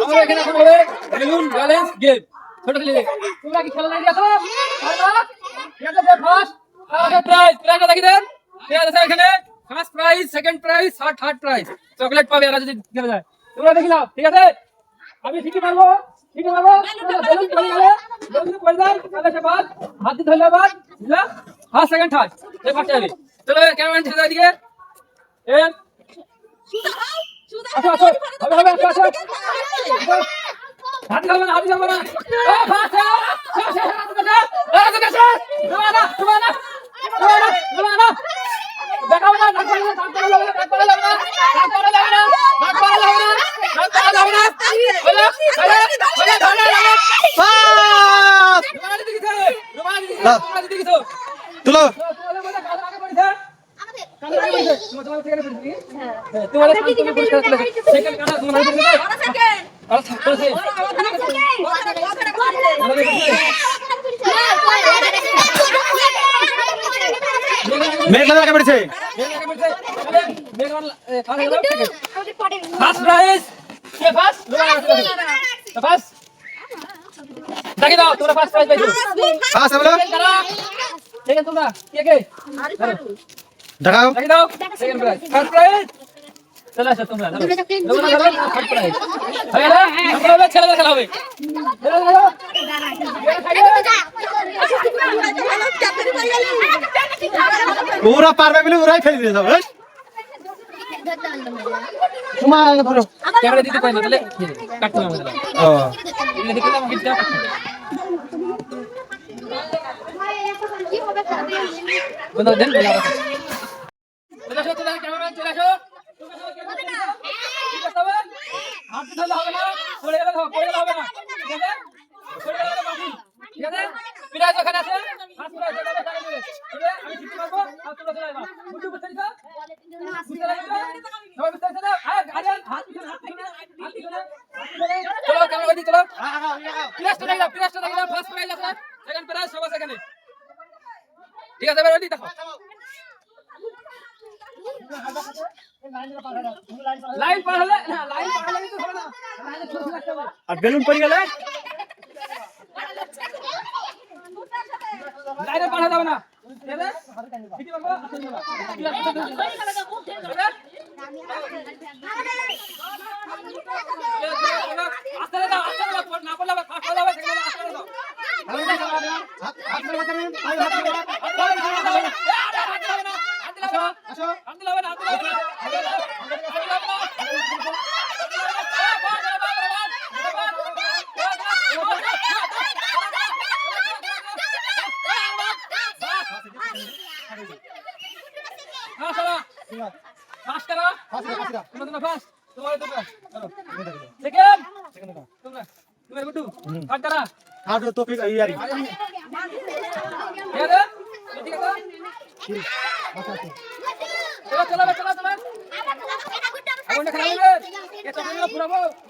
আমরা এখানে এখন হবে বেলুন ব্যালেন্স গেম। ছোট ছেলে তোমরা কি খেলা লাগি আছো? ঠিক আছে, ফার্স্ট প্রাইজটা দেখি দেন। ঠিক আছে এখানে first prize, second prize, third prize chocolate পাবে আর যদি খেলা যায়। তোমরা দেখি নাও, ঠিক আছে? আমি ঠিকই পারবো। বেলুন পড়ে গেলে বেলুন পড়ে যায় তাহলে সে বাদ, হাত দিয়ে ধরলে বাদ, বুঝলা? ফার্স্ট সেকেন্ড থার্ড এই ফার্স্ট যাবে। চলো ক্যামেরাম্যান ছেড়ে দাও এদিকে। এর আসো আসো, হবে আসো। হাত ধরবে না, ফার্স্ট দেখাও না, তুলো মেঘলা কে পড়েছে ফার্স্ট প্রাইজ কে ফার্স্ট ফার্স্ট দেখি দাও তোমরা ফার্স্ট প্রাইজ পাইছো ফার্স্ট বলো দেখেন তোমরা কে দেখাও দেখি দাও সেকেন্ড প্রাইজ ফার্স্ট প্রাইজ চলে আসো তোমরা ফার্স্ট প্রাইজ হয়ে গেল আমরা ছেলেদের খেলা হবে ওরা পারবে বলে ওরাই ফেলে দিয়ে যাবে তোমার আগে ধরো ক্যামেরা দিতে পাই না তাহলে কাটতে হবে ও এটা দেখলে আমি ভিডিও বন্ধ দেন চলে আসো ক্যামেরাম্যান চলে আসো ঠিক আছে হাত ধরলে হবে না পড়ে গেলে হবে না ঠিক আছে পড়ে গেলে বাকি ঠিক আছে প্রাইজ ওখানে আছে ফার্স্ট প্রাইজ এটা টাকা দেবে তবে আমি জিততে পারবো আর তোমরা চলে আসবা বুঝতে পারছো সবাই বুঝতে পারছো না আরে হাত দিকে চলো ক্যামেরা ওইদিকে চলো প্রাইজটা দেখি না ফার্স্ট প্রাইজ আছে সেকেন্ড প্রাইজ সব আছে এখানে ঠিক আছে এবার ওইদিকে দেখো লাইন পার হলে না লাইন পার হলে তো হবে না লাইনে ছুটে লাগতে হবে আর বেলুন পড়ে গেলে লাইনে পার হতে হবে না ঠিক আছে ঠিক আছে আস্তে দাও না পড়লে ফার্স্ট হবে সেকেন্ড আস্তে দাও हां तो फिर यार चलो